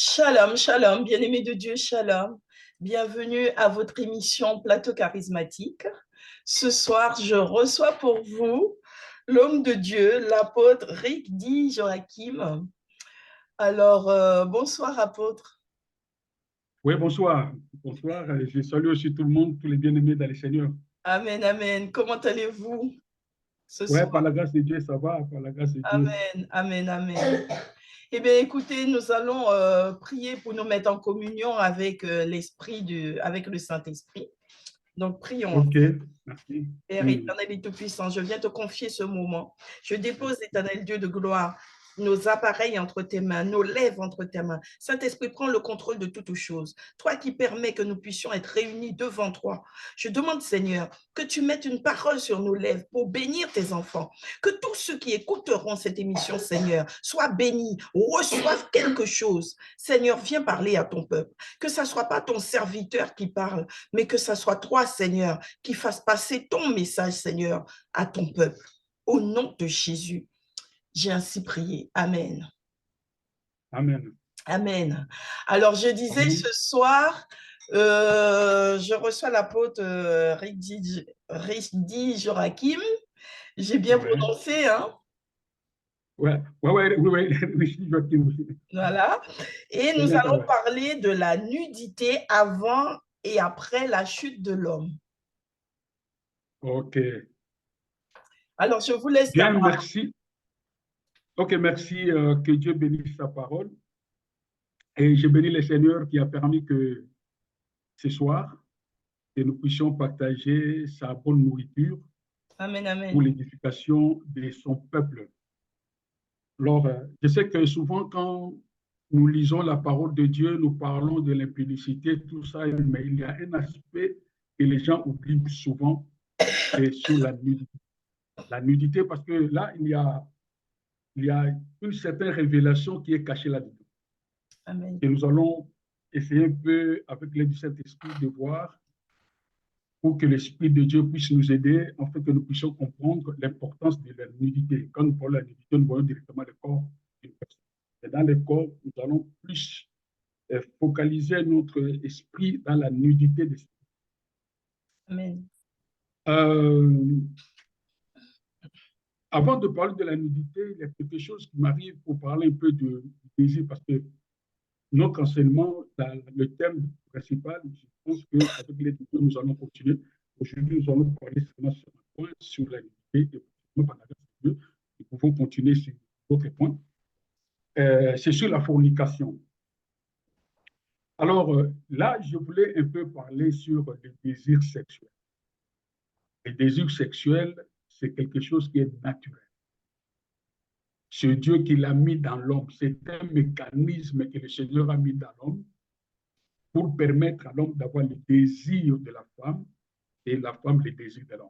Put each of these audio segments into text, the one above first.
Shalom, shalom, bien-aimés de Dieu, shalom. Bienvenue à votre émission Plateau charismatique. Ce soir, je reçois pour vous l'homme de Dieu, l'apôtre Rick D. Joachim. Alors, bonsoir, apôtre. Oui, bonsoir. Bonsoir. Je salue aussi tout le monde, tous les bien-aimés dans le Seigneur. Amen, amen. Comment allez-vous ce Oui, soir? par la grâce de Dieu, ça va, par la grâce de Dieu. Amen, amen, amen. Eh bien, écoutez, nous allons prier pour nous mettre en communion avec avec le Saint-Esprit. Donc, prions. OK, merci. Père éternel et tout-puissant, je viens te confier ce moment. Je dépose, éternel Dieu de gloire, nos appareils entre tes mains, nos lèvres entre tes mains. Saint-Esprit, prends le contrôle de toutes choses. Toi qui permets que nous puissions être réunis devant toi. Je demande, Seigneur, que tu mettes une parole sur nos lèvres pour bénir tes enfants. Que tous ceux qui écouteront cette émission, Seigneur, soient bénis, reçoivent quelque chose. Seigneur, viens parler à ton peuple. Que ça ne soit pas ton serviteur qui parle, mais que ça soit toi, Seigneur, qui fasse passer ton message, Seigneur, à ton peuple. Au nom de Jésus, j'ai ainsi prié. Amen. Amen. Amen. Alors, je disais Amen. ce soir, je reçois l'apôtre Rick Joachim. J'ai bien Ouais. prononcé, hein? Ouais, ouais, ouais, oui, oui, oui, Joachim aussi. Voilà. Et C'est nous bien ça, allons ouais. parler de la nudité avant et après la chute de l'homme. OK. Alors, je vous laisse la Bien, parole. merci. OK, merci. Que Dieu bénisse sa parole. Et je bénis le Seigneur qui a permis que ce soir, que nous puissions partager sa bonne nourriture Amen, pour amen. l'édification de son peuple. Alors, je sais que souvent, quand nous lisons la parole de Dieu, nous parlons de l'impudicité, tout ça, mais il y a un aspect que les gens oublient souvent, c'est sur la nudité. La nudité, parce que là, il y a une certaine révélation qui est cachée là-dedans. Amen. Et nous allons essayer un peu, avec l'aide du Saint-Esprit, de voir pour que l'Esprit de Dieu puisse nous aider, afin que nous puissions comprendre l'importance de la nudité. Quand nous parlons de la nudité, nous voyons directement le corps d'une personne. Et dans le corps, nous allons plus focaliser notre esprit dans la nudité de l'esprit. Amen. Euh, Avant de parler de la nudité, il y a quelque chose qui m'arrive pour parler un peu du désir, parce que notre enseignement, dans le thème principal, je pense qu'avec les deux, nous allons continuer. Aujourd'hui, nous allons parler seulement sur un point, sur la nudité, et par la grâce de Dieu, nous pouvons continuer sur d'autres points. C'est sur la fornication. Alors là, je voulais un peu parler sur le désir sexuel. Le désir sexuel, c'est quelque chose qui est naturel. C'est Dieu qui l'a mis dans l'homme. C'est un mécanisme que le Seigneur a mis dans l'homme pour permettre à l'homme d'avoir le désir de la femme et la femme le désir de l'homme.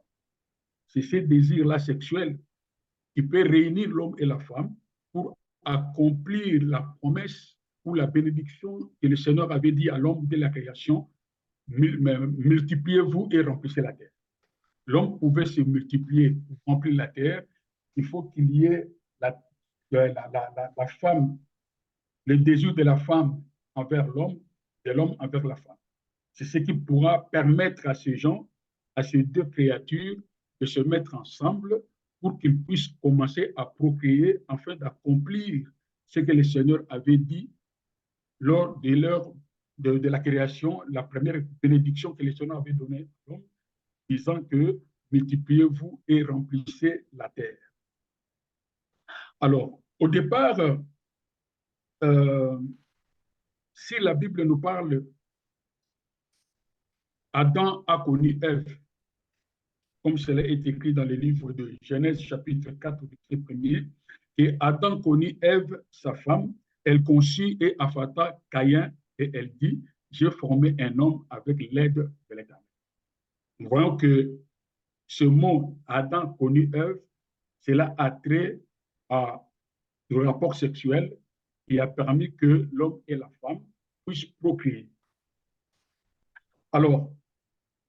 C'est ce désir-là sexuel qui peut réunir l'homme et la femme pour accomplir la promesse ou la bénédiction que le Seigneur avait dit à l'homme dès la création, multipliez-vous et remplissez la terre. L'homme pouvait se multiplier pour remplir la terre. Il faut qu'il y ait la femme, le désir de la femme envers l'homme, de l'homme envers la femme. C'est ce qui pourra permettre à ces gens, à ces deux créatures, de se mettre ensemble pour qu'ils puissent commencer à procréer afin d'accomplir ce que le Seigneur avait dit lors de la création, la première bénédiction que le Seigneur avait donnée à l'homme, disant que multipliez-vous et remplissez la terre. Alors, au départ, si la Bible nous parle, Adam a connu Ève, comme cela est écrit dans le livre de Genèse, chapitre 4, verset 1er. Et Adam connut Ève, sa femme, elle conçut et affata Caïn, et elle dit, j'ai formé un homme avec l'aide de l'Éternel. Nous voyons que ce mot Adam connut Ève, cela a trait à le rapport sexuel qui a permis que l'homme et la femme puissent procréer. Alors,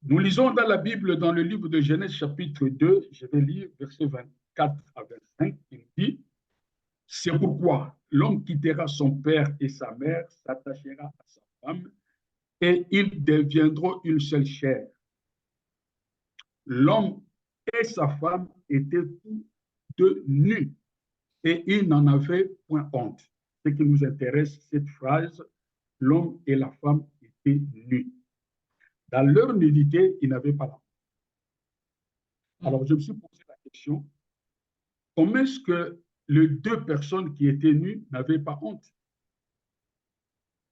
nous lisons dans la Bible, dans le livre de Genèse chapitre 2, je vais lire verset 24 à 25, il dit, C'est pourquoi l'homme quittera son père et sa mère, s'attachera à sa femme, et ils deviendront une seule chair. L'homme et sa femme étaient tous deux nus, et ils n'en avaient point honte. Ce qui nous intéresse, cette phrase, l'homme et la femme étaient nus. Dans leur nudité, ils n'avaient pas la honte. Alors, je me suis posé la question, comment est-ce que les deux personnes qui étaient nues n'avaient pas honte?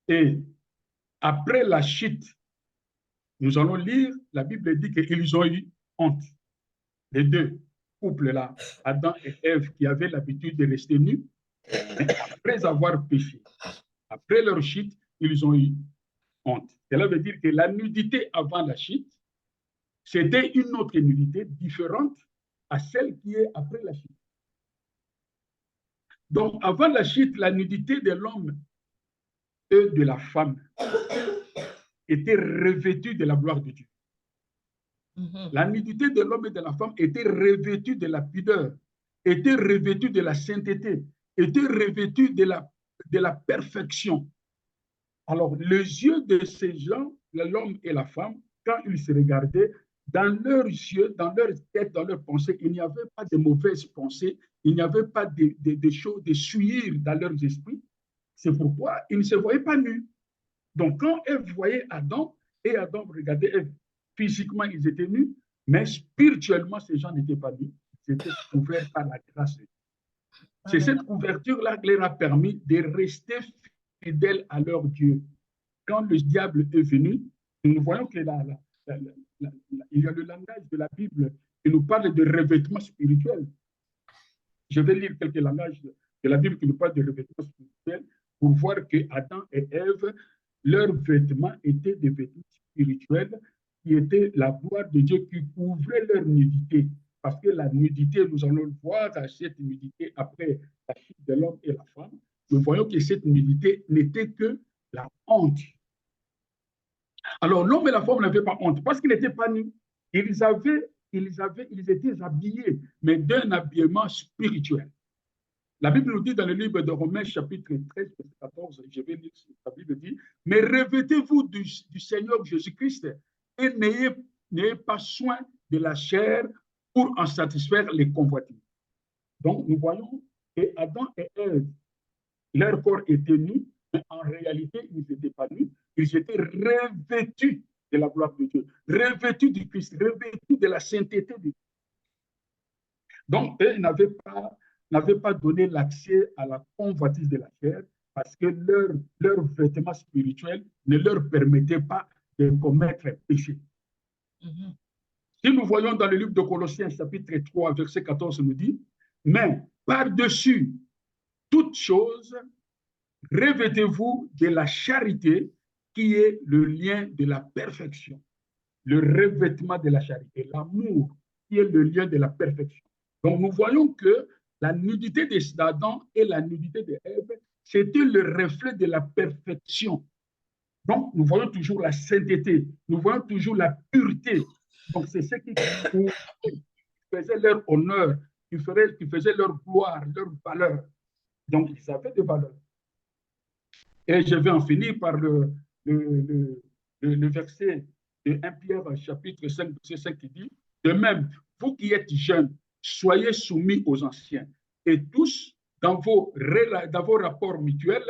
Et après la chute, nous allons lire, la Bible dit qu'ils ont eu honte. Les deux couples-là, Adam et Ève, qui avaient l'habitude de rester nus, mais après avoir péché, après leur chute, ils ont eu honte. Cela veut dire que la nudité avant la chute, c'était une autre nudité différente à celle qui est après la chute. Donc, avant la chute, la nudité de l'homme et de la femme était revêtue de la gloire de Dieu. La nudité de l'homme et de la femme était revêtue de la pudeur, était revêtue de la sainteté, était revêtue de la perfection. Alors, les yeux de ces gens, l'homme et la femme, quand ils se regardaient, dans leurs yeux, dans leur tête, dans leurs pensées, il n'y avait pas de mauvaises pensées, il n'y avait pas de choses, de souillures dans leurs esprits. C'est pourquoi ils ne se voyaient pas nus. Donc, quand Ève voyait Adam, et Adam regardait Ève, physiquement, ils étaient nus, mais spirituellement, ces gens n'étaient pas nus. Ils étaient couverts par la grâce de Dieu. C'est cette couverture-là qui leur a permis de rester fidèles à leur Dieu. Quand le diable est venu, nous voyons que il y a le langage de la Bible qui nous parle de revêtement spirituel. Je vais lire quelques langages de la Bible qui nous parlent de revêtement spirituel pour voir que Adam et Ève, leurs vêtements étaient des vêtements spirituels qui étaient la gloire de Dieu qui couvrait leur nudité. Parce que la nudité, nous allons le voir, cette nudité après la chute de l'homme et la femme, nous voyons que cette nudité n'était que la honte. Alors, l'homme et la femme n'avaient pas honte parce qu'ils n'étaient pas nus. Ils étaient habillés, mais d'un habillement spirituel. La Bible nous dit dans le livre de Romains, chapitre 13, verset 14, je vais lire, la Bible dit, mais revêtez-vous du Seigneur Jésus-Christ et n'ayez pas soin de la chair pour en satisfaire les convoitises. Donc, nous voyons que Adam et Ève, leur corps était nu, mais en réalité, ils n'étaient pas nus. Ils étaient revêtus de la gloire de Dieu, revêtus du Christ, revêtus de la sainteté de Dieu. Donc, eux n'avaient pas donné l'accès à la convoitise de la chair parce que leur vêtement spirituel ne leur permettait pas de commettre un péché. Si nous voyons dans le livre de Colossiens, chapitre 3, verset 14, nous dit, mais par-dessus toute chose, revêtez-vous de la charité qui est le lien de la perfection. Le revêtement de la charité, l'amour qui est le lien de la perfection. Donc, nous voyons que la nudité d'Adam et la nudité d'Ève, c'était le reflet de la perfection. Donc, nous voyons toujours la sainteté, nous voyons toujours la pureté. Donc, c'est ce qui faisait leur honneur, qui faisait leur gloire, leur valeur. Donc, ils avaient des valeurs. Et je vais en finir par le verset de 1 Pierre, chapitre 5, verset 5, qui dit, de même, vous qui êtes jeunes, soyez soumis aux anciens. Et tous, dans vos rapports mutuels,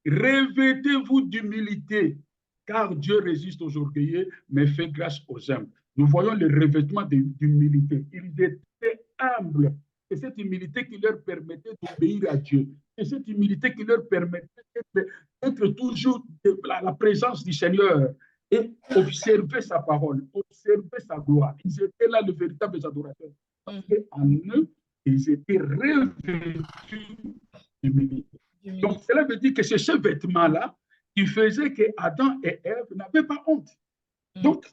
revêtez-vous d'humilité, car Dieu résiste aux orgueilleux, mais fait grâce aux humbles. Nous voyons le revêtement d'humilité. Ils étaient humbles. C'est cette humilité qui leur permettait d'obéir à Dieu. C'est cette humilité qui leur permettait d'être toujours à la présence du Seigneur et observer sa parole, observer sa gloire. Ils étaient là les véritables adorateurs. Parce qu'en eux, ils étaient revêtus d'humilité. Donc, cela veut dire que c'est ce vêtement-là qui faisait que Adam et Ève n'avaient pas honte. Donc,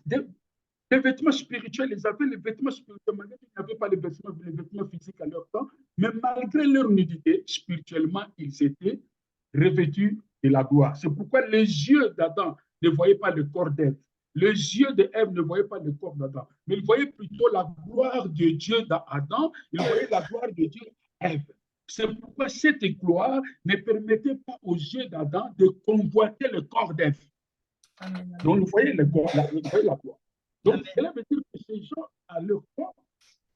les vêtements spirituels, ils avaient les vêtements spirituels, malgré qu'ils n'avaient pas les vêtements physiques à leur temps, mais malgré leur nudité, spirituellement, ils étaient revêtus de la gloire. C'est pourquoi les yeux d'Adam ne voyaient pas le corps d'Ève. Les yeux d'Ève ne voyaient pas le corps d'Adam, mais ils voyaient plutôt la gloire de Dieu dans Adam, ils voyaient la gloire de Dieu dans Ève. C'est pourquoi cette gloire ne permettait pas aux yeux d'Adam de convoiter le corps d'Ève. Donc, vous voyez, la gloire. Donc, cela veut dire que ces gens, à leur corps,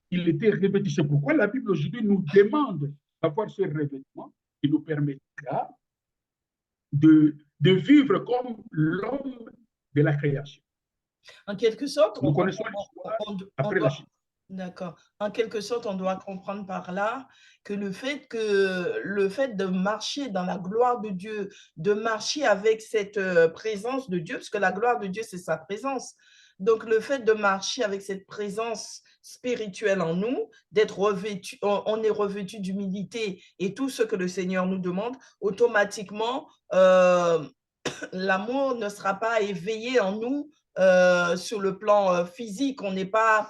il était revêtu. C'est pourquoi la Bible aujourd'hui nous demande d'avoir ce revêtement qui nous permettra de vivre comme l'homme de la création. En quelque sorte, nous connaissons l'histoire après la chute. D'accord. En quelque sorte, on doit comprendre par là que le fait de marcher dans la gloire de Dieu, de marcher avec cette présence de Dieu, parce que la gloire de Dieu, c'est sa présence. Donc, le fait de marcher avec cette présence spirituelle en nous, d'être revêtu, on est revêtu d'humilité et tout ce que le Seigneur nous demande, automatiquement, l'amour ne sera pas éveillé en nous sur le plan physique. On n'est pas...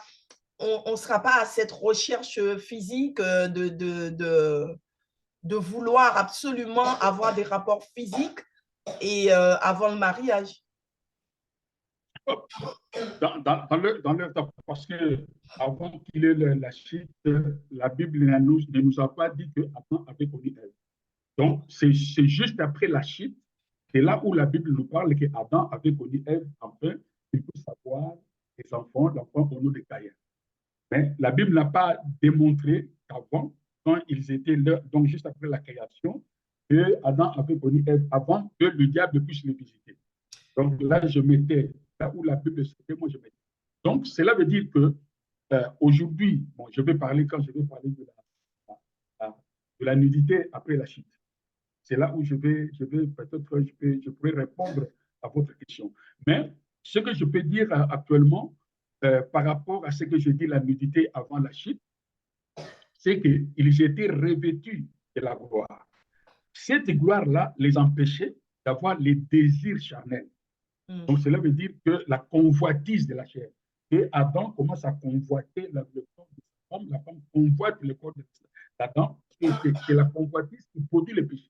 on ne sera pas à cette recherche physique de vouloir absolument avoir des rapports physiques et avant le mariage. Parce que avant qu'il ait la chute, la Bible ne nous a pas dit que Adam avait connu Ève. Donc, c'est juste après la chute, c'est là où la Bible nous parle que Adam avait connu Ève, enfin, il peut savoir les enfants, l'enfant au nom de Caïn. Mais la Bible n'a pas démontré qu'avant, quand ils étaient là, donc juste après la création, que Adam avait connu Ève avant que le diable puisse le visiter. Donc là, je mettais, là où la Bible c'était, moi je mettais. Donc cela veut dire que aujourd'hui, bon, je vais parler de la nudité après la chute. C'est là où je pourrais répondre à votre question. Mais ce que je peux dire actuellement, par rapport à ce que je dis, la nudité avant la chute, c'est qu'ils étaient revêtus de la gloire. Cette gloire-là les empêchait d'avoir les désirs charnels. Donc, cela veut dire que la convoitise de la chair. Et Adam commence à convoiter le corps de sa femme, la femme convoite le corps d'Adam, c'est la convoitise qui produit le péché.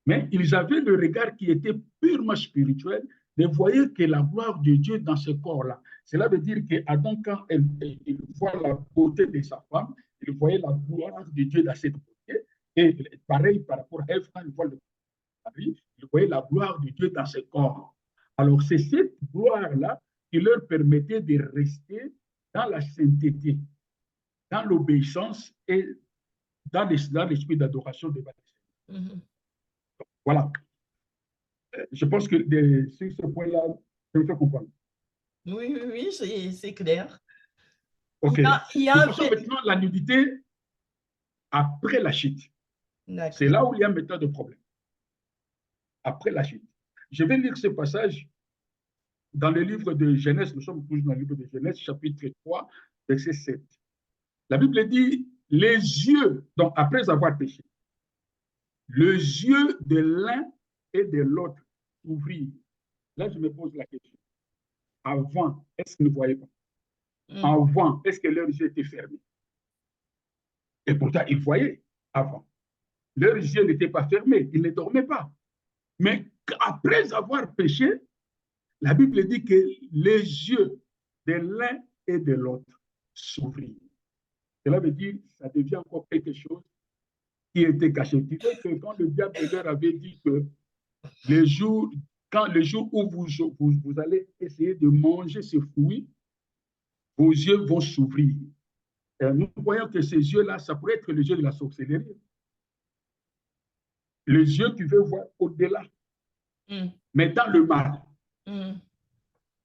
Mais ils avaient le regard qui était purement spirituel, de voir que la gloire de Dieu dans ce corps-là. Cela veut dire qu'Adam, quand il voit la beauté de sa femme, il voyait la gloire de Dieu dans cette beauté. Et pareil par rapport à Ève, quand il voit le mari, il voyait la gloire de Dieu dans ce corps. Alors, c'est cette gloire-là qui leur permettait de rester dans la sainteté, dans l'obéissance et dans l'esprit d'adoration de Dieu. Voilà. Je pense que sur ce point-là, je me fais comprendre. Oui, c'est clair. OK. Maintenant, la nudité après la chute. C'est là où il y a maintenant de problème. Après la chute. Je vais lire ce passage dans le livre de Genèse. Nous sommes toujours dans le livre de Genèse, chapitre 3, verset 7. La Bible dit, les yeux, donc après avoir péché, les yeux de l'un et de l'autre s'ouvrirent. Là, je me pose la question. Avant, est-ce qu'ils ne voyaient pas? Avant, est-ce que leurs yeux étaient fermés? Et pourtant, ils voyaient avant. Leurs yeux n'étaient pas fermés, ils ne dormaient pas. Mais après avoir péché, la Bible dit que les yeux de l'un et de l'autre s'ouvrirent. Cela veut dire que ça devient encore quelque chose qui était caché. Tu sais que quand le diable leur avait dit que le jour où vous allez essayer de manger ce fruit, vos yeux vont s'ouvrir. Nous voyons que ces yeux-là, ça pourrait être les yeux de la sorcellerie. Les yeux qui veulent voir au-delà, mais dans le mal.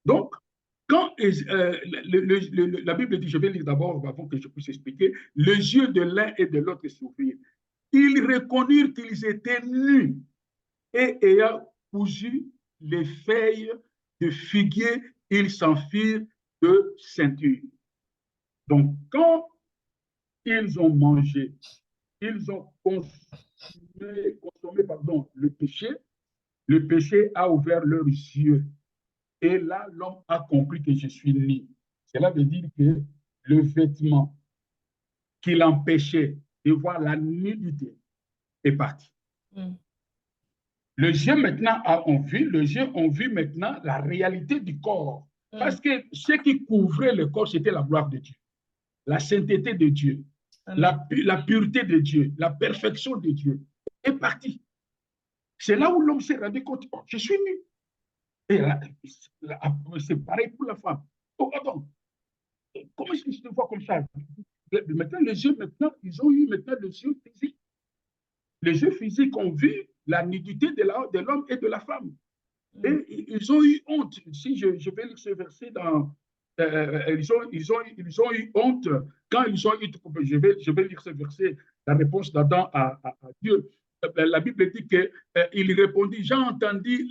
Donc, quand la Bible dit, je vais lire d'abord avant que je puisse expliquer, les yeux de l'un et de l'autre s'ouvrirent. Ils reconnurent qu'ils étaient nus et ayant cousu les feuilles de figuier, ils s'enfirent de ceinture. Donc, quand ils ont mangé, ils ont consommé le péché a ouvert leurs yeux. Et là, l'homme a compris que je suis nu. Cela veut dire que le vêtement qui l'empêchait de voir la nudité est parti. Les yeux maintenant ont vu maintenant la réalité du corps. Parce que ce qui couvrait le corps, c'était la gloire de Dieu, la sainteté de Dieu. la pureté de Dieu, la perfection de Dieu est partie. C'est là où l'homme s'est rendu compte, oh, je suis nu. Et c'est pareil pour la femme. Oh, attends, comment est-ce que je te vois comme ça? Maintenant, les yeux, maintenant, ils ont eu maintenant les yeux physiques. Les yeux physiques ont vu la nudité de l'homme et de la femme. Et ils ont eu honte. Si je vais lire ce verset dans. Ils ont eu honte quand ils ont eu. Je vais lire ce verset, la réponse d'Adam à Dieu. La Bible dit qu'il répondit: j'ai entendu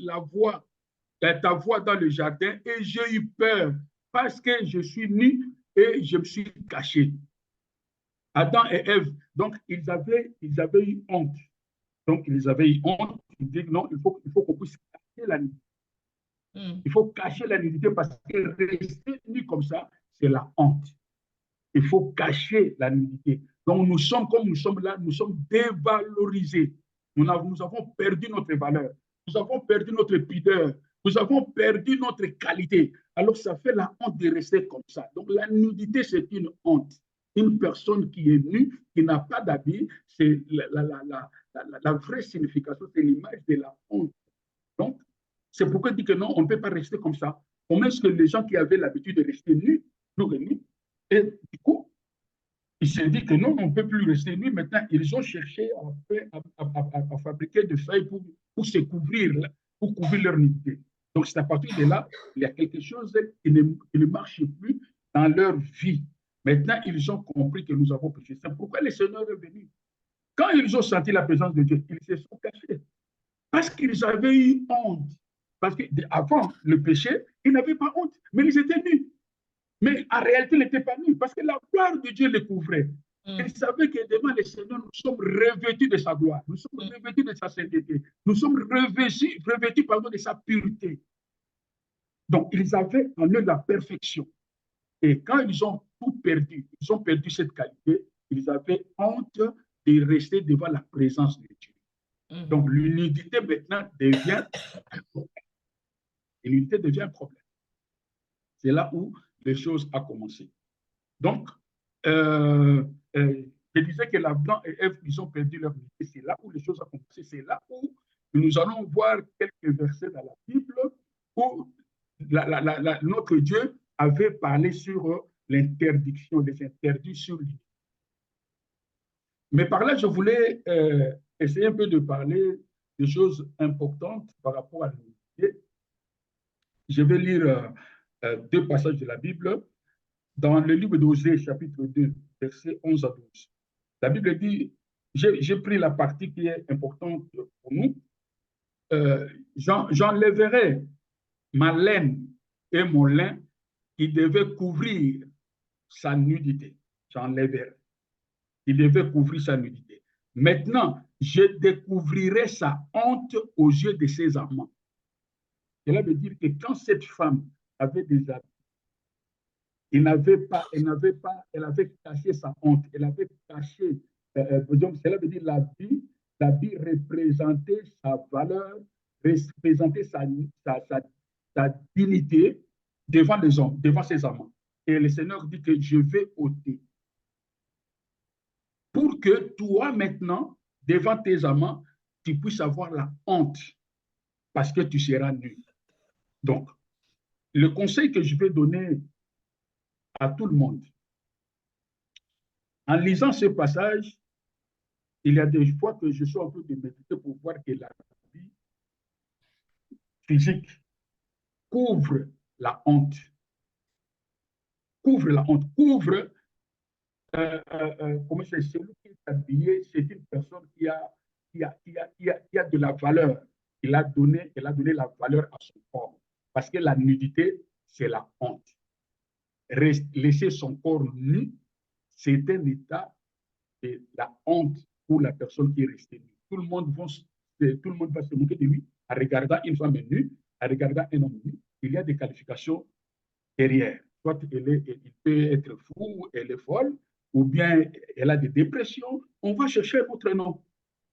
ta voix dans le jardin et j'ai eu peur parce que je suis nu et je me suis caché. Adam et Ève, donc ils avaient eu honte. Donc ils avaient eu honte. Ils disent non, il faut qu'on puisse cacher la nudité. Il faut cacher la nudité parce que rester nu comme ça, c'est la honte. Il faut cacher la nudité. Donc nous sommes, comme nous sommes là, nous sommes dévalorisés. Nous avons perdu notre valeur. Nous avons perdu notre pudeur. Nous avons perdu notre qualité. Alors ça fait la honte de rester comme ça. Donc la nudité, c'est une honte. Une personne qui est nue, qui n'a pas d'habit, c'est la vraie signification, c'est l'image de la honte. Donc, c'est pourquoi il dit que non, on ne peut pas rester comme ça. Comment est-ce que les gens qui avaient l'habitude de rester nus, nous nus, et du coup, il s'est dit que non, on ne peut plus rester nus. Maintenant, ils ont cherché à fabriquer des feuilles pour se couvrir, pour couvrir leur nudité. Donc, c'est à partir de là, il y a quelque chose qui ne marche plus dans leur vie. Maintenant, ils ont compris que nous avons péché. C'est pourquoi le Seigneur est venu. Quand ils ont senti la présence de Dieu, ils se sont cachés. Parce qu'ils avaient eu honte. Parce qu'avant le péché, ils n'avaient pas honte, mais ils étaient nus. Mais en réalité, ils n'étaient pas nus parce que la gloire de Dieu les couvrait. Ils savaient que devant le Seigneur, nous sommes revêtus de sa gloire, nous sommes revêtus de sa sainteté, nous sommes revêtus de sa pureté. Donc, ils avaient en eux la perfection. Et quand ils ont tout perdu, ils ont perdu cette qualité, ils avaient honte de rester devant la présence de Dieu. Donc, l'unité maintenant devient un problème. Et l'unité devient un problème. C'est là où les choses ont commencé. Donc, je disais que Adam et Ève, ils ont perdu leur unité. C'est là où les choses ont commencé. C'est là où nous allons voir quelques versets dans la Bible où notre Dieu avait parlé sur l'interdiction, les interdits sur l'unité. Mais par là, je voulais essayer un peu de parler de choses importantes par rapport à l'unité. Je vais lire deux passages de la Bible. Dans le livre d'Osée, chapitre 2, versets 11 à 12. La Bible dit, j'ai pris la partie qui est importante pour nous, j'enlèverai ma laine et mon lin qui devaient couvrir sa nudité. J'enlèverai. Il devait couvrir sa nudité. Maintenant, je découvrirai sa honte aux yeux de ses amants. Cela veut dire que quand cette femme avait des habits, elle avait caché sa honte, elle avait caché, donc cela veut dire l'habit représentait sa valeur, représentait sa dignité devant les hommes, devant ses amants. Et le Seigneur dit que je vais ôter. Pour que toi maintenant, devant tes amants, tu puisses avoir la honte parce que tu seras nu. Donc, le conseil que je vais donner à tout le monde, en lisant ce passage, il y a des fois que je suis en train de méditer pour voir que la vie physique couvre la honte. Couvre la honte, couvre, comment c'est, celui qui est habillé, c'est une personne qui a de la valeur. Il a donné la valeur à son corps. Parce que la nudité, c'est la honte. Laisser son corps nu, c'est un état de la honte pour la personne qui est restée nue. Tout le monde va se moquer de lui en regardant une femme nue, en regardant un homme nu. Il y a des qualifications derrière. Soit il peut être fou, elle est folle, ou bien elle a des dépressions. On va chercher un autre nom.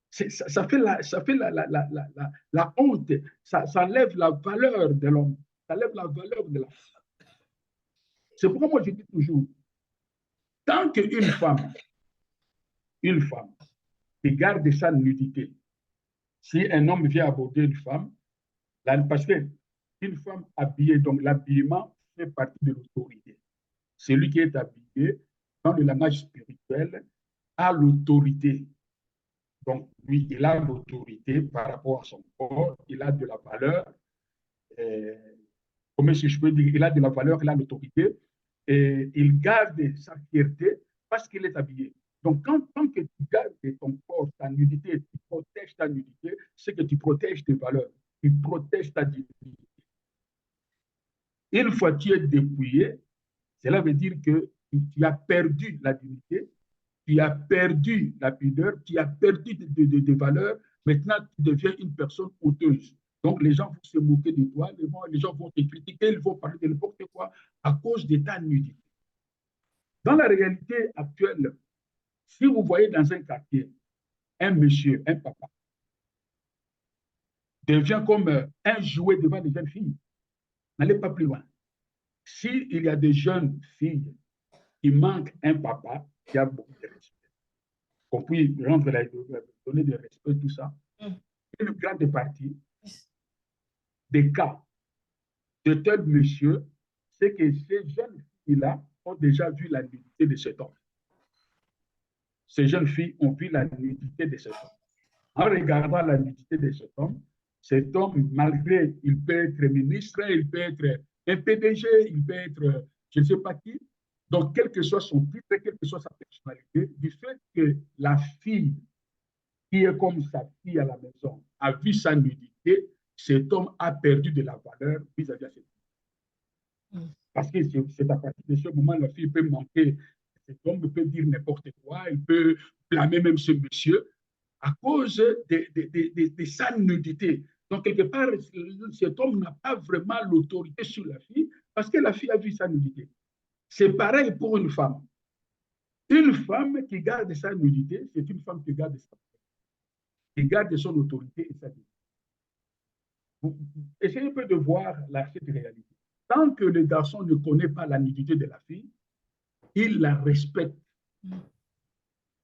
Ça fait la honte, ça enlève la valeur de l'homme, ça enlève la valeur de la femme. C'est pourquoi moi je dis toujours, tant qu'une femme une femme qui garde sa nudité, si un homme vient aborder une femme, parce qu'une femme habillée, donc l'habillement fait partie de l'autorité. Celui qui est habillé, dans le langage spirituel, a l'autorité. Donc, lui, il a l'autorité par rapport à son corps, il a de la valeur. Comment si je peux dire, il a de la valeur, il a l'autorité, et il garde sa fierté parce qu'il est habillé. Donc, tant que tu gardes ton corps, ta nudité, tu protèges ta nudité, c'est que tu protèges tes valeurs, tu protèges ta dignité. Une fois que tu es dépouillé, cela veut dire que tu as perdu la dignité, tu as perdu la pudeur, tu as perdu des valeurs. Maintenant, tu deviens une personne honteuse. Donc, les gens vont se moquer de toi, les gens vont te critiquer, ils vont parler de n'importe quoi à cause de ta nudité. Dans la réalité actuelle, si vous voyez dans un quartier un monsieur, un papa, devient comme un jouet devant les jeunes filles, n'allez pas plus loin. S'il y a des jeunes filles qui manquent un papa, qui a beaucoup de respect, qu'on puisse donner du respect, tout ça, une grande partie des cas de tel monsieur, c'est que ces jeunes filles-là ont déjà vu la nudité de cet homme. Ces jeunes filles ont vu la nudité de cet homme. En regardant la nudité de cet homme, malgré, il peut être ministre, il peut être un PDG, il peut être je ne sais pas qui. Donc, quel que soit son titre, quelle que soit sa personnalité, du fait que la fille qui est comme sa fille à la maison a vu sa nudité, cet homme a perdu de la valeur vis-à-vis de cette fille. Parce que c'est à partir de ce moment, la fille peut manquer. Cet homme peut dire n'importe quoi, il peut blâmer même ce monsieur à cause de sa nudité. Donc, quelque part, cet homme n'a pas vraiment l'autorité sur la fille parce que la fille a vu sa nudité. C'est pareil pour une femme. Une femme qui garde sa nudité, c'est une femme qui garde son autorité et sa dignité. Essayez un peu de voir cette réalité. Tant que le garçon ne connaît pas la nudité de la fille, il la respecte.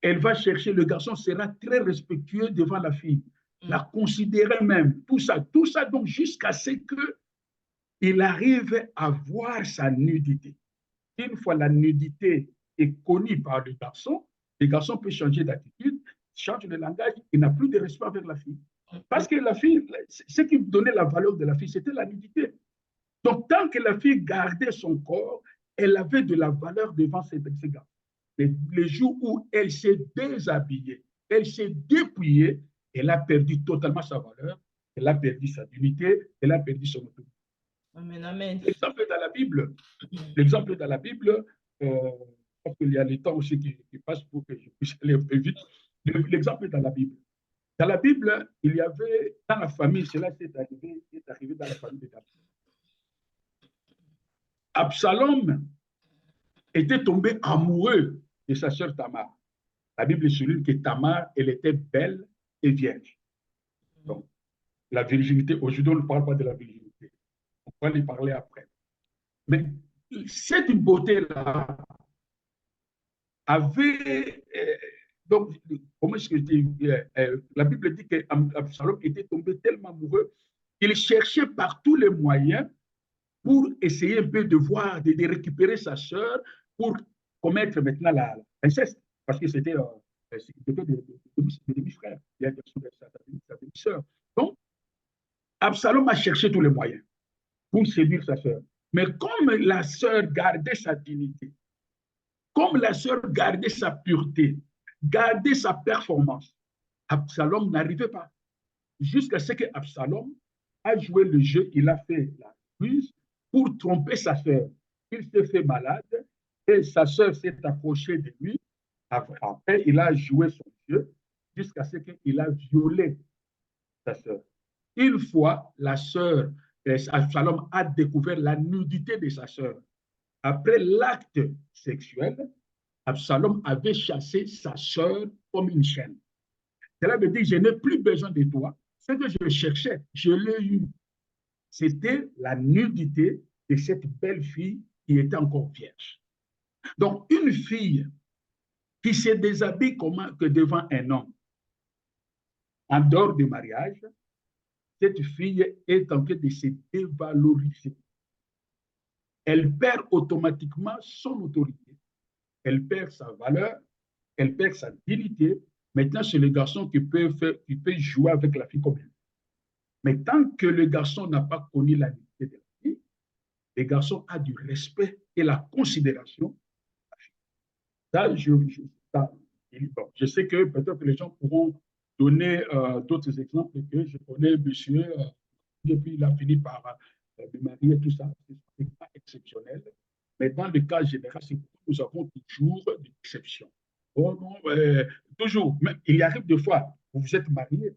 Elle va chercher, le garçon sera très respectueux devant la fille, la considérer même, tout ça, donc jusqu'à ce qu'il arrive à voir sa nudité. Une fois la nudité est connue par le garçon peut changer d'attitude, change de langage, il n'a plus de respect avec la fille. Parce que la fille, ce qui donnait la valeur de la fille, c'était la nudité. Donc, tant que la fille gardait son corps, elle avait de la valeur devant ses gars. Les jours où elle s'est déshabillée, elle s'est dépouillée, elle a perdu totalement sa valeur, elle a perdu sa dignité, elle a perdu son autorité. Amen, amen. L'exemple dans la Bible, parce qu'il y a le temps aussi qui passe pour que je puisse aller un peu vite. L'exemple dans la Bible. Dans la Bible, il y avait dans la famille, cela est arrivé dans la famille de David. Absalom était tombé amoureux de sa sœur Tamar. La Bible souligne que Tamar, elle était belle et vierge. Donc, la virginité, aujourd'hui, on ne parle pas de la virginité. On va y parler après. Mais cette beauté-là avait... donc, comment est-ce que je dis, la Bible dit qu'Absalom était tombé tellement amoureux qu'il cherchait par tous les moyens pour essayer un peu de voir, de récupérer sa sœur pour commettre maintenant l'inceste. Parce que c'était des demi-frères. Il y a sa demi-sœur. Donc, Absalom a cherché tous les moyens pour séduire sa sœur. Mais comme la sœur gardait sa dignité, comme la sœur gardait sa pureté, gardait sa performance, Absalom n'arrivait pas. Jusqu'à ce que Absalom a joué le jeu, il a fait la ruse pour tromper sa sœur. Il s'est fait malade et sa sœur s'est approchée de lui. Après, il a joué son jeu jusqu'à ce qu'il a violé sa sœur. Une fois, la sœur, Absalom a découvert la nudité de sa sœur. Après l'acte sexuel, Absalom avait chassé sa sœur comme une chienne. Cela veut dire, je n'ai plus besoin de toi. Ce que je cherchais, je l'ai eu. C'était la nudité de cette belle fille qui était encore vierge. Donc, une fille qui se déshabille que devant un homme. En dehors du mariage, cette fille est en train de se dévaloriser. Elle perd automatiquement son autorité. Elle perd sa valeur, elle perd sa dignité. Maintenant, c'est le garçon qui peut jouer avec la fille comme elle. Mais tant que le garçon n'a pas connu la dignité de la fille, le garçon a du respect et la considération. Ça, je sais que peut-être les gens pourront donner d'autres exemples que je connais, monsieur, depuis il a fini par me marier, tout ça, ce n'est pas exceptionnel. Mais dans le cas général, c'est que nous avons toujours des exceptions. Oh non, toujours. Mais il arrive des fois, vous vous êtes marié,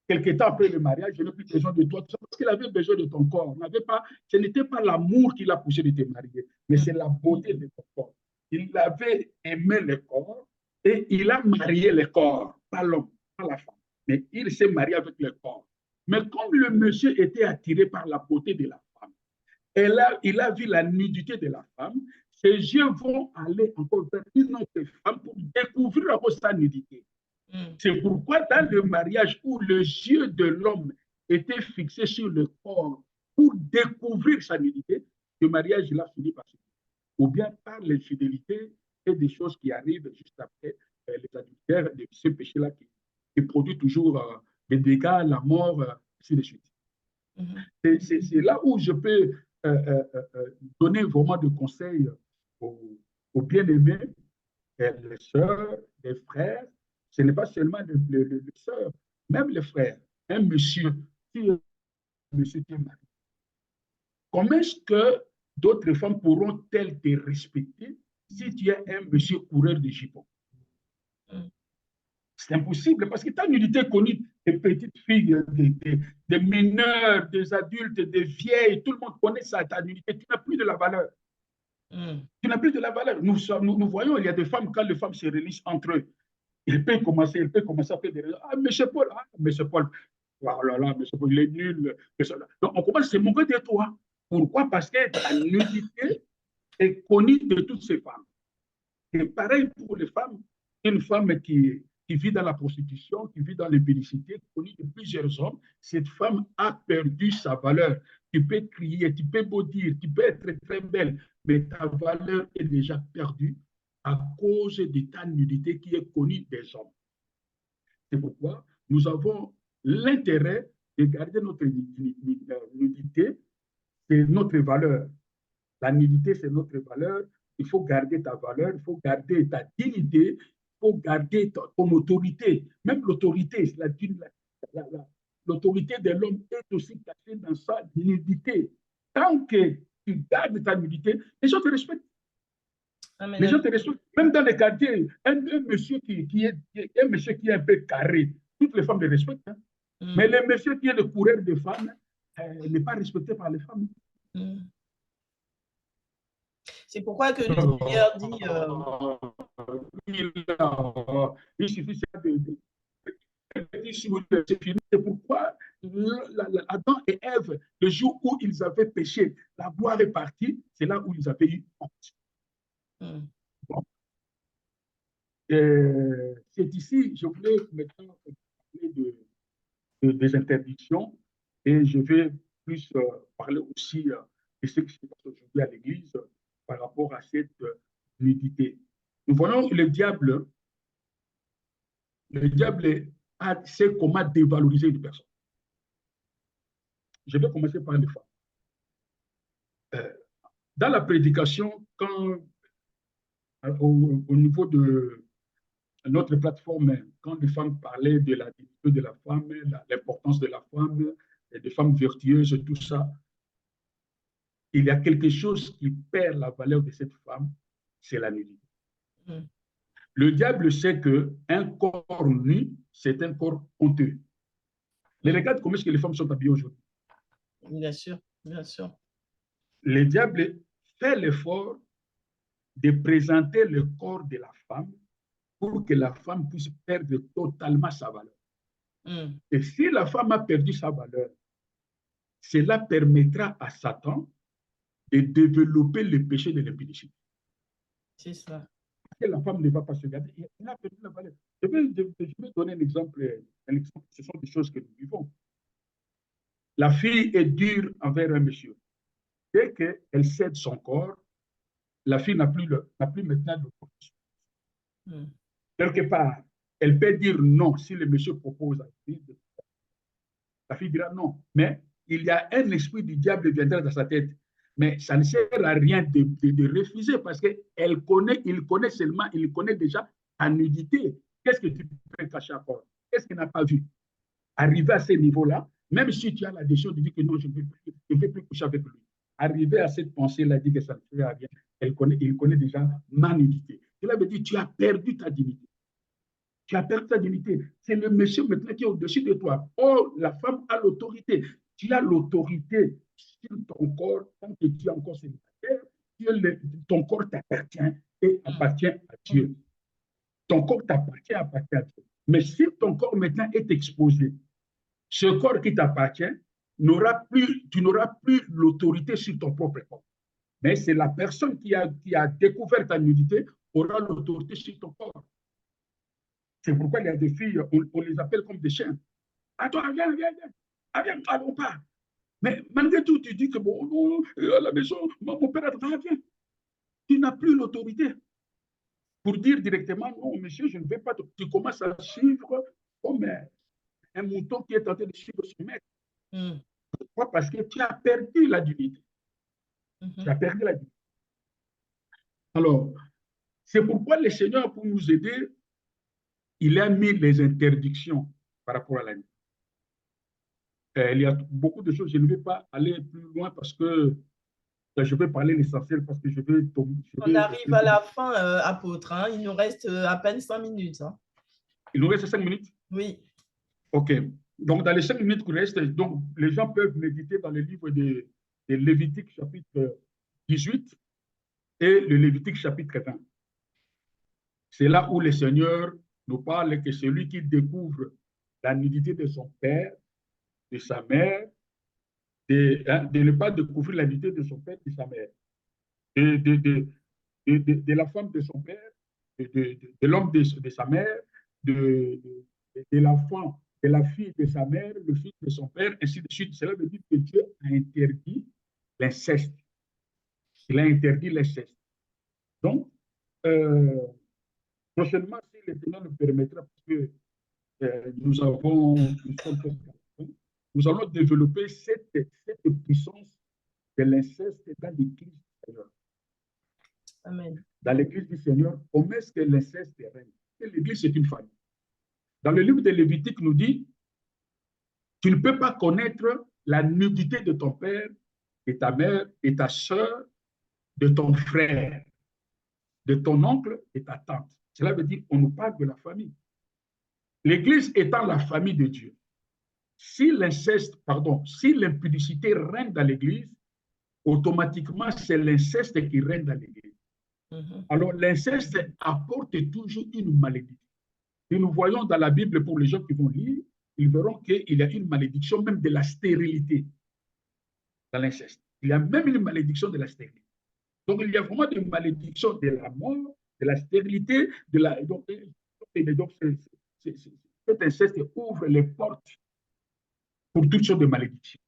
quelques temps après le mariage, je n'ai plus besoin de toi, parce qu'il avait besoin de ton corps. Ce n'était pas l'amour qui l'a poussé de te marier, mais c'est la beauté de ton corps. Il avait aimé le corps et il a marié le corps, pas l'homme, pas la femme. Mais il s'est marié avec le corps. Mais comme le monsieur était attiré par la beauté de la femme, il a vu la nudité de la femme, ses yeux vont aller encore vers une autre femme pour découvrir encore sa nudité. C'est pourquoi dans le mariage où les yeux de l'homme étaient fixés sur le corps pour découvrir sa nudité, le mariage il a fini par se ou bien par l'infidélité et des choses qui arrivent juste après les adultères de ce péché-là qui produit toujours des dégâts, la mort, ainsi de suite. C'est là où je peux donner vraiment des conseils aux bien-aimés, les sœurs, les frères. Ce n'est pas seulement les sœurs, même les frères. Un monsieur qui est marié. Comment est-ce que d'autres femmes pourront-elles te respecter si tu es un monsieur coureur de jupons? C'est impossible parce que ta nudité connue des petites filles, des mineurs, des adultes, des vieilles, tout le monde connaît ça, ta nudité. Tu n'as plus de la valeur. Tu n'as plus de la valeur. Nous voyons, il y a des femmes, quand les femmes se réunissent entre eux, il peut commencer à faire des raisons. Ah, monsieur Paul, oh là là, monsieur Paul, il est nul. Donc, on commence à se moquer de toi. Pourquoi? Parce que ta nudité est connue de toutes ces femmes. Et pareil pour les femmes, une femme qui vit dans la prostitution, qui vit dans l'impudicité, connue de plusieurs hommes, cette femme a perdu sa valeur. Tu peux crier, tu peux beau dire, tu peux être très belle, mais ta valeur est déjà perdue à cause de ta nudité qui est connue des hommes. C'est pourquoi nous avons l'intérêt de garder notre nudité, c'est notre valeur. La nudité, c'est notre valeur. Il faut garder ta valeur, il faut garder ta dignité, il faut garder ton autorité. Même l'autorité, l'autorité de l'homme est aussi cachée dans sa nudité. Tant que tu gardes ta nudité, les gens te respectent. Amen. Les gens te respectent. Même dans les quartiers, un monsieur qui est un peu carré, toutes les femmes le respectent. Hein. Mais le monsieur qui est le coureur des femmes n'est pas respecté par les femmes. C'est pourquoi que le Seigneur dit... Il suffit de... C'est pourquoi Adam et Ève, le jour où ils avaient péché, la gloire est partie, c'est là où ils avaient eu honte. Bon. C'est ici, je voulais maintenant parler des interdictions et je vais plus parler aussi de ce qui se passe aujourd'hui à l'Église par rapport à cette nudité. Nous voyons que le diable sait comment dévaloriser une personne. Je vais commencer par les femmes. Dans la prédication, au niveau de notre plateforme, quand les femmes parlaient de la dignité de la femme, l'importance de la femme, des femmes vertueuses, tout ça, il y a quelque chose qui perd la valeur de cette femme, c'est la nudité. Le diable sait qu'un corps nu, c'est un corps honteux. Mais regarde comment est-ce que les femmes sont habillées aujourd'hui. Bien sûr, bien sûr. Le diable fait l'effort de présenter le corps de la femme pour que la femme puisse perdre totalement sa valeur. Et si la femme a perdu sa valeur, cela permettra à Satan de développer le péché de l'impudicité. C'est ça. que la femme ne va pas se garder, elle a perdu la valeur. Je vais donner un exemple. Ce sont des choses que nous vivons. La fille est dure envers un monsieur. Dès qu'elle cède son corps, la fille n'a plus maintenant de position. Quelque part, elle peut dire non si le monsieur propose à la fille. La fille dira non. Mais il y a un esprit du diable qui viendra dans sa tête. Mais ça ne sert à rien de refuser parce qu'il connaît déjà ta nudité. Qu'est-ce que tu peux cacher encore? Qu'est-ce qu'il n'a pas vu? Arriver à ce niveau-là, même si tu as la décision de dire que non, je ne vais plus coucher avec lui. Arriver à cette pensée-là, dit que ça ne sert à rien. Il connaît déjà ma nudité. Cela veut dire que tu as perdu ta dignité. Tu as perdu ta dignité. C'est le monsieur maintenant qui est au-dessus de toi. Oh, la femme a l'autorité. Tu as l'autorité sur ton corps tant que tu es encore célibataire. Ton corps t'appartient et appartient à Dieu. Ton corps t'appartient, appartient à Dieu. Mais si ton corps maintenant est exposé, ce corps qui t'appartient, tu n'auras plus l'autorité sur ton propre corps. Mais c'est la personne qui a découvert ta nudité aura l'autorité sur ton corps. C'est pourquoi il y a des filles, on les appelle comme des chiens. Attends, viens. Ah, viens, allons pas. Mais malgré tout, tu dis que bon, non, à la maison, mon père attend, viens. Tu n'as plus l'autorité pour dire directement, non, monsieur, je ne vais pas. Tu commences à suivre comme un mouton qui est tenté de suivre son maître. Pourquoi? Parce que tu as perdu la dignité. Tu as perdu la dignité. Alors, c'est pourquoi le Seigneur, pour nous aider, il a mis les interdictions par rapport à la nuit. Il y a beaucoup de choses, je ne vais pas aller plus loin parce que je vais parler l'essentiel parce que je vais tomber. On arrive à la fin, apôtre. Hein. Il nous reste à peine 5 minutes. Hein. Il nous reste 5 minutes? Oui. OK. Donc, dans les 5 minutes qui restent, donc, les gens peuvent méditer dans le livre de Lévitique chapitre 18 et le Lévitique chapitre 20. C'est là où le Seigneur nous parle que celui qui découvre la nudité de son père, de sa mère, de ne pas découvrir la nudité de son père, de sa mère, de la femme de son père, de l'homme de sa mère, de l'enfant, de la fille de sa mère, le fils de son père, ainsi de suite. Cela veut dire que Dieu a interdit l'inceste. Il a interdit l'inceste. Donc, prochainement, si le Seigneur nous permettra, parce que nous allons développer cette puissance de l'inceste dans l'Église du Seigneur. Amen. Dans l'Église du Seigneur, comment est-ce que l'inceste règne? L'Église, c'est une famille. Dans le livre de Lévitique, nous dit, tu ne peux pas connaître la nudité de ton père, de ta mère, de ta soeur, de ton frère, de ton oncle et ta tante. Cela veut dire qu'on nous parle de la famille. L'Église étant la famille de Dieu. Si l'impudicité règne dans l'Église, automatiquement, c'est l'inceste qui règne dans l'Église. Alors, l'inceste apporte toujours une malédiction. Et nous voyons dans la Bible, pour les gens qui vont lire, ils verront qu'il y a une malédiction même de la stérilité dans l'inceste. Il y a même une malédiction de la stérilité. Donc, il y a vraiment une malédiction de la mort, de la stérilité, donc cet inceste ouvre les portes pour toutes sortes de malédictions.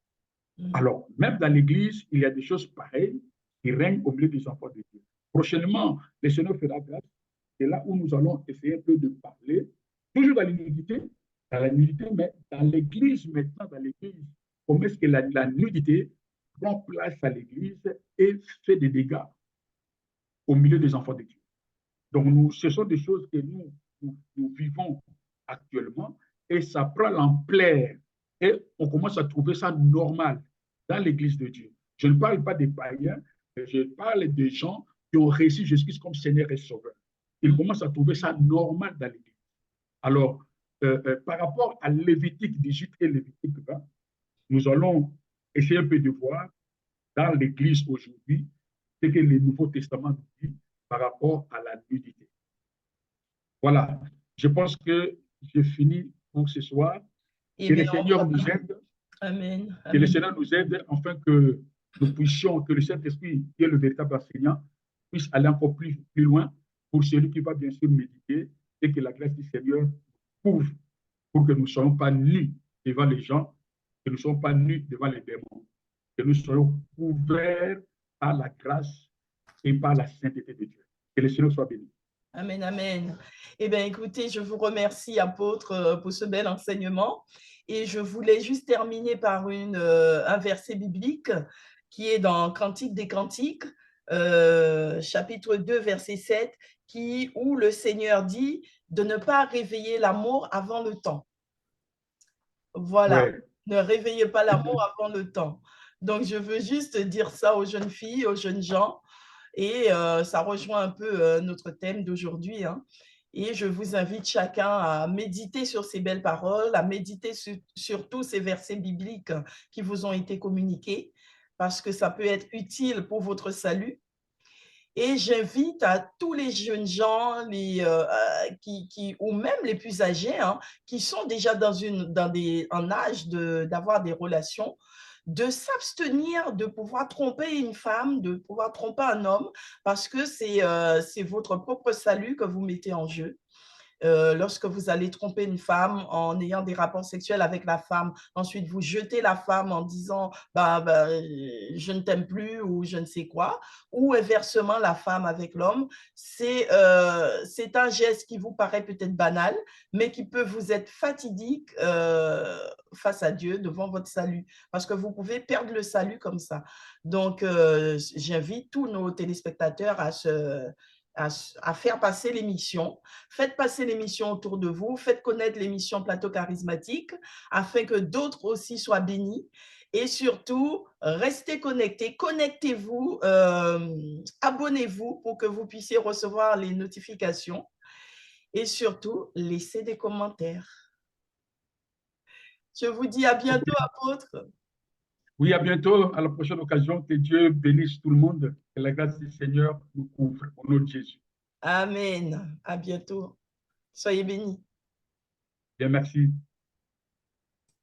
Alors, même dans l'Église, il y a des choses pareilles qui règnent au milieu des enfants de Dieu. Prochainement, le Seigneur fera grâce. C'est là où nous allons essayer un peu de parler, toujours dans l'unité, mais dans l'Église maintenant, dans l'Église, comment est-ce que la nudité prend place à l'Église et fait des dégâts au milieu des enfants de Dieu. Donc, ce sont des choses que nous vivons actuellement et ça prend l'ampleur et on commence à trouver ça normal dans l'Église de Dieu. Je ne parle pas des païens, mais je parle des gens qui ont réussi Jésus-Christ comme Seigneur et Sauveur. Ils commencent à trouver ça normal dans l'Église. Alors, par rapport à Lévitique 18 et Lévitique 20, nous allons essayer un peu de voir dans l'Église aujourd'hui ce que le Nouveau Testament nous dit par rapport à la nudité. Voilà, je pense que j'ai fini pour ce soir. Que le Seigneur nous aide. Amen. Que le Seigneur nous aide afin que nous puissions, que le Saint-Esprit, qui est le véritable enseignant, puisse aller encore plus loin pour celui qui va bien sûr méditer et que la grâce du Seigneur couvre pour que nous ne soyons pas nus devant les gens, que nous ne soyons pas nus devant les démons, que nous soyons couverts par la grâce et par la sainteté de Dieu. Que le Seigneur soit béni. Amen, amen. Eh bien, écoutez, je vous remercie, apôtre, pour ce bel enseignement. Et je voulais juste terminer par un verset biblique qui est dans Cantique des Cantiques, chapitre 2, verset 7, où le Seigneur dit de ne pas réveiller l'amour avant le temps. Voilà, Ouais. ne réveillez pas l'amour avant le temps. Donc, je veux juste dire ça aux jeunes filles, aux jeunes gens. Et ça rejoint un peu notre thème d'aujourd'hui. Hein. Et je vous invite chacun à méditer sur ces belles paroles, à méditer sur tous ces versets bibliques qui vous ont été communiqués, parce que ça peut être utile pour votre salut. Et j'invite à tous les jeunes gens, ou même les plus âgés, hein, qui sont déjà en âge d'avoir des relations, de s'abstenir de pouvoir tromper une femme, de pouvoir tromper un homme, parce que c'est votre propre salut que vous mettez en jeu. Lorsque vous allez tromper une femme en ayant des rapports sexuels avec la femme, ensuite vous jetez la femme en disant je ne t'aime plus ou je ne sais quoi, ou inversement la femme avec l'homme, c'est un geste qui vous paraît peut-être banal, mais qui peut vous être fatidique face à Dieu devant votre salut, parce que vous pouvez perdre le salut comme ça. Donc, j'invite tous nos téléspectateurs à faire passer l'émission. Faites passer l'émission autour de vous, faites connaître l'émission Plateau Charismatique afin que d'autres aussi soient bénis. Et surtout, restez connectés, connectez-vous, abonnez-vous pour que vous puissiez recevoir les notifications. Et surtout, laissez des commentaires. Je vous dis à bientôt, apôtre. Oui, à bientôt. À la prochaine occasion. Que Dieu bénisse tout le monde. Que la grâce du Seigneur nous couvre. Au nom de Jésus. Amen. À bientôt. Soyez bénis. Bien, merci.